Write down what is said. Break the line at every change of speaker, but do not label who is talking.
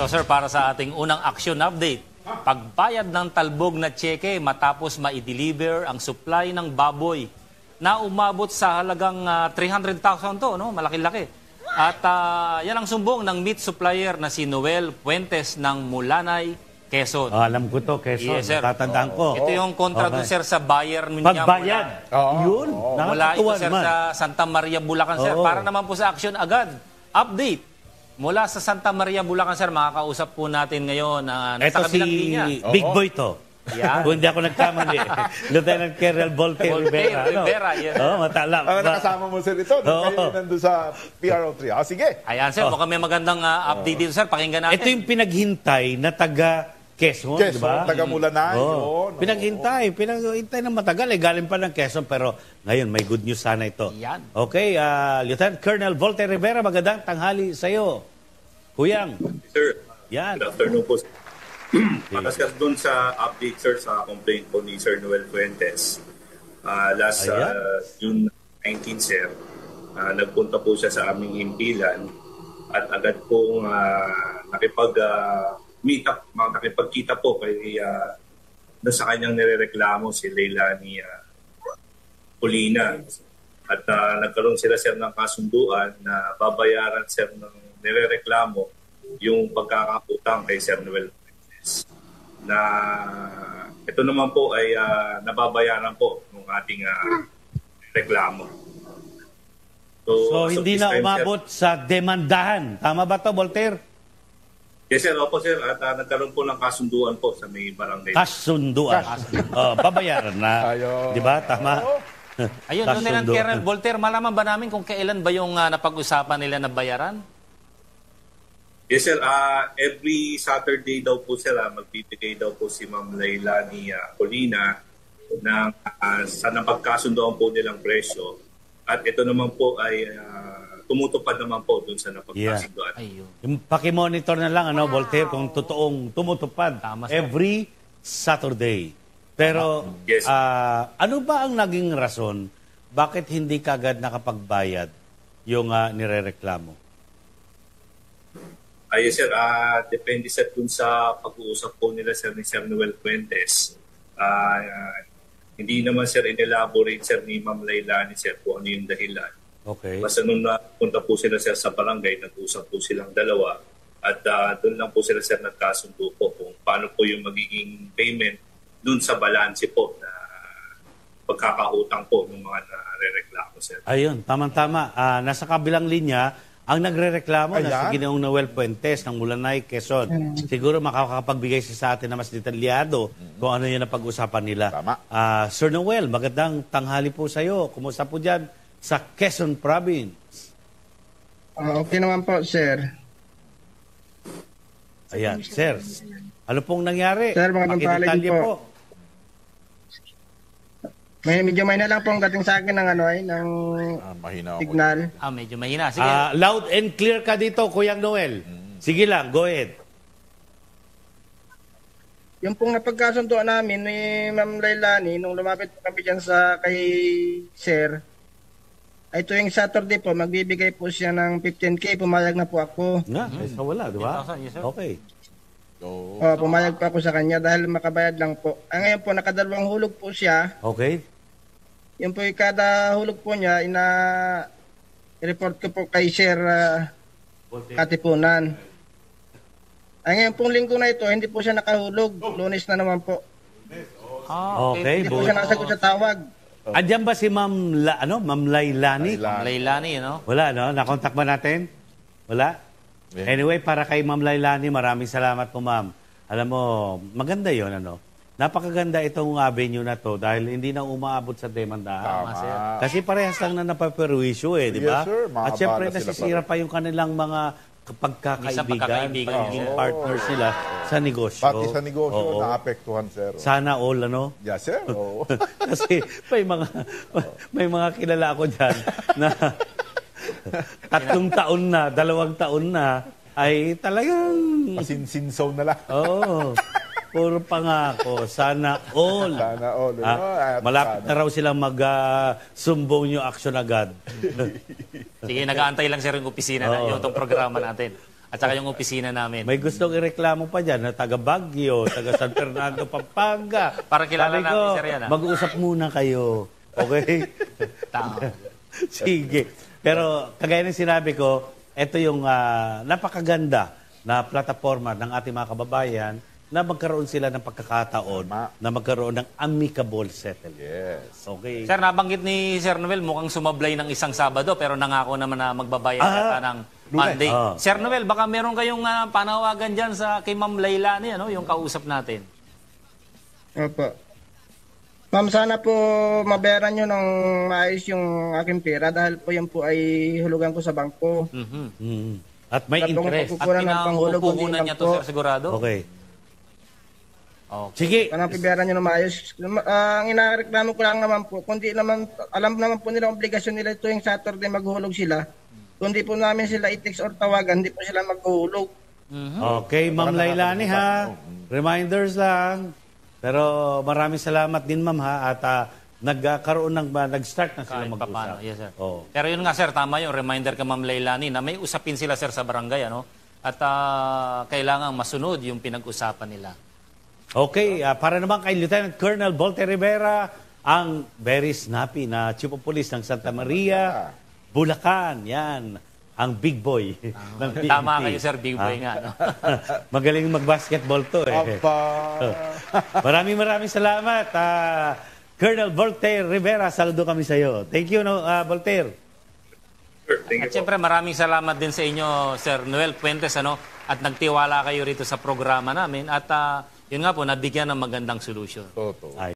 So sir, para sa ating unang action update, pagbayad ng talbog na tseke matapos ma-deliver ang supply ng baboy na umabot sa halagang 300,000 to, no? Malaki-laki. At yan ang sumbong ng meat supplier na si Noel Puentes ng Mulanay, Quezon.
Alam ko to, Quezon.
Yes, sir.
Tatandaan ko.
Ito yung kontra doon, sir, sa buyer niya.
Pagbayad. Yun.
Mula ito,
Nakakatuwa
sir,
naman.
sa Santa Maria, Bulacan, sir. Para naman po sa action agad. Update. Mula sa Santa Maria, Bulacan, sir, makakausap po natin ngayon. Nasa
Ito si
kabilang linya.
Big Boy to.
Yan.
Kung hindi ako nagkamali. Lieutenant Colonel Voltaire Rivera.
Rivera, yes.
Matala.
Nakasama mo sir ito. Kayo nandun sa PRO3. Sige.
Ayan, sir. Mukhang may magandang update dito, sir. Pakinggan natin.
Ito yung pinaghintay na taga Quezon, di ba?
Taga Mulanay.
Pinaghintay ng matagal. Galing pa ng Quezon. Pero ngayon, may good news sana ito.
Yan.
Okay, Lieutenant Colonel Voltaire Rivera, magandang tanghali sa iyo. Kuyang.
Sir,
Yan.
good afternoon po. Pakaskas doon sa update, sir, sa complaint po ni Sir Noel Fuentes. Last June 19, sir, nagpunta po siya sa aming himpilan at agad pong nakipagkita po kay sa kanyang nirereklamo si Leilani Polina. At nagkaroon sila, sir, ng kasunduan na babayaran, sir, ng nirereklamo yung pagkakautang kay Sir Noel Fuentes. Na ito naman po ay nababayaran po ng ating reklamo.
So hindi na umabot sa demandahan. Tama ba to, Voltaire?
Yes, sir. Opo, sir. At nagkaroon po ng kasunduan po sa may barangay.
Kasunduan. Babayaran na. Di ba? Tama?
Ayun, Lieutenant Colonel Voltaire, malaman ba namin kung kailan ba yung napag-usapan nila na bayaran?
Yes, sir. Every Saturday daw po, sir, magbibigay daw po si Ma'am Leilani Polina ng sa napagkasundoan po nilang presyo. At ito naman po ay tumutupad naman po dun sa napagkasundoan.
Ayun.
Pakimonitor na lang, Voltaire, kung totoong tumutupad.
Tama,
every Saturday. Pero
Yes.
ano ba ang naging rason bakit hindi kagad nakapagbayad yung nirereklamo?
Yes, sir. Depende, sir, dun sa pag-uusap po nila, sir, ni Sir Noel Fuentes. Hindi naman, sir, inelaborate, sir, ni Ma'am Leilani, sir, kung ano yung dahilan.
Okay.
Basta nung napunta po sila, sir, sa barangay, nag-usap po silang dalawa. At doon lang po sila, sir, nagkasundo po kung paano po yung magiging payment doon sa balanse po na pagkakautang po ng mga nare-reklamo, sir.
Ayun, tamang-tama. Nasa kabilang linya, ang nagre-reklamo na si Ginoong Noel Puentes ng Mulanay, Quezon. Siguro makakapagbigay siya sa atin na mas detalyado kung ano yung napag-usapan nila.
Tama.
Sir Noel, magandang tanghali po sa iyo. Kumusta po dyan sa Quezon Province?
Okay naman po, sir.
Ayan, sir. Ano pong nangyari?
Sir, magandang tanghali po. Medyo mahina lang po ang dating sa akin ng
Mahina ako.
signal.
Medyo mahina. Sige.
Loud and clear ka dito, Kuyang Noel. Sige lang, go ahead.
Yung pong napagkasunduan namin ni Ma'am Leilani, nung lumapit po kami dyan kay Sir, ay tuwing Saturday po, magbibigay po siya ng 15K, pumayag na po ako.
Isa wala, di ba?
10,000, yes, sir.
Okay.
Pumayag pa ako sa kanya dahil makabayad lang po. Ngayon po, nakadalawang hulog po siya.
Okay.
Yun po, kada hulog po niya, report ko po kay Sir Katipunan. Ngayon pong linggo na ito, hindi po siya nakahulog. Lunes na naman po.
Okay.
Hindi po siya nakasagot sa tawag.
Andiyan ba si Ma'am Leilani?
Leilani,
Wala, no? Nakontak ba natin? Wala? Anyway, para kay Ma'am Leilani, maraming salamat po, ma'am. Alam mo, maganda yon Napakaganda itong avenue na to dahil hindi na umaabot sa demandahan.
Tama.
Kasi parehas lang na napaperwisyo di ba?
Yes, sir.
At syempre,
Makabala sila
nasisira pa yung kanilang mga pagkakaibigan, pagiging partners sila sa negosyo.
Pati sa negosyo, naapektuhan, sir.
Sana all,
Yes, sir.
Kasi may mga kilala ako dyan na 3 taon na, 2 taon na, ay talagang...
Pasinsinsaw na lang.
Puro pangako. Sana all.
Sana all.
Malapit na raw silang mag-sumbong yung action agad.
Sige, nag-aantay lang sir yung opisina na yung itong programa natin. At saka yung opisina namin.
May gustong ireklamo pa dyan na taga Baguio, taga San Fernando, Pampanga.
Para kilala
Sabi ko,
namin, sir, yan, ah.
mag-uusap muna kayo. Okay?
Tama.
Sige. Pero kagaya ng sinabi ko, ito yung napakaganda na plataforma ng ating mga kababayan na magkaroon sila ng pagkakataon na magkaroon ng amicable settlement.
Yes.
Okay.
Sir, nabanggit ni Sir Noel, mukhang sumablay ng isang Sabado pero nangako naman na magbabayad yata ng Monday. Sir Noel, baka meron kayong panawagan dyan kay Ma'am Lailani, ano, yung kausap natin.
Opo. Ma'am, sana po mabayaran nyo ng maayos yung aking pera dahil po yan po ay hulugan ko sa bangko.
Mm. At may
Tatong
interest.
At
Kukunan ng panghulog, kundi
pinangpupunan
lang
niya to,
po.
Sir, sigurado?
Okay.
Okay.
Sige.
Sana pibayaran nyo ng maayos. Ang inareklamo ko lang naman po, kundi naman, alam naman po nila obligasyon nila tuwing Saturday maghulog sila. Kundi po namin sila i-text or tawagan, hindi po sila maghulog.
Okay, Ma'am Lailani ha. Reminders lang. Pero maraming salamat din, Ma'am ha. At nag-start na sila
Kahit
mag-usap.
papaano, yes, sir.
Oo.
Pero yun nga, sir, tama yung reminder ka, Ma'am Lailani, na may usapin sila, sir, sa barangay, ano? At kailangan masunod yung pinag-usapan nila.
Okay, para naman kay Lieutenant Colonel Volte Rivera, ang very snappy na Chief of Police ng Santa Maria, Bulacan. Yan, ang big boy ng PNP.
Tama kayo, sir, big boy nga, no?
Magaling mag-basketball to eh. Maraming salamat. Colonel Volte Rivera, saludo kami sa iyo. Thank you, Voltaire.
Sure, thank
At
you po.
siyempre, maraming salamat din sa inyo, Sir Noel Puentes, ano? At nagtiwala kayo rito sa programa namin. At yun nga po, nabigyan ng magandang solusyon.
Totoo.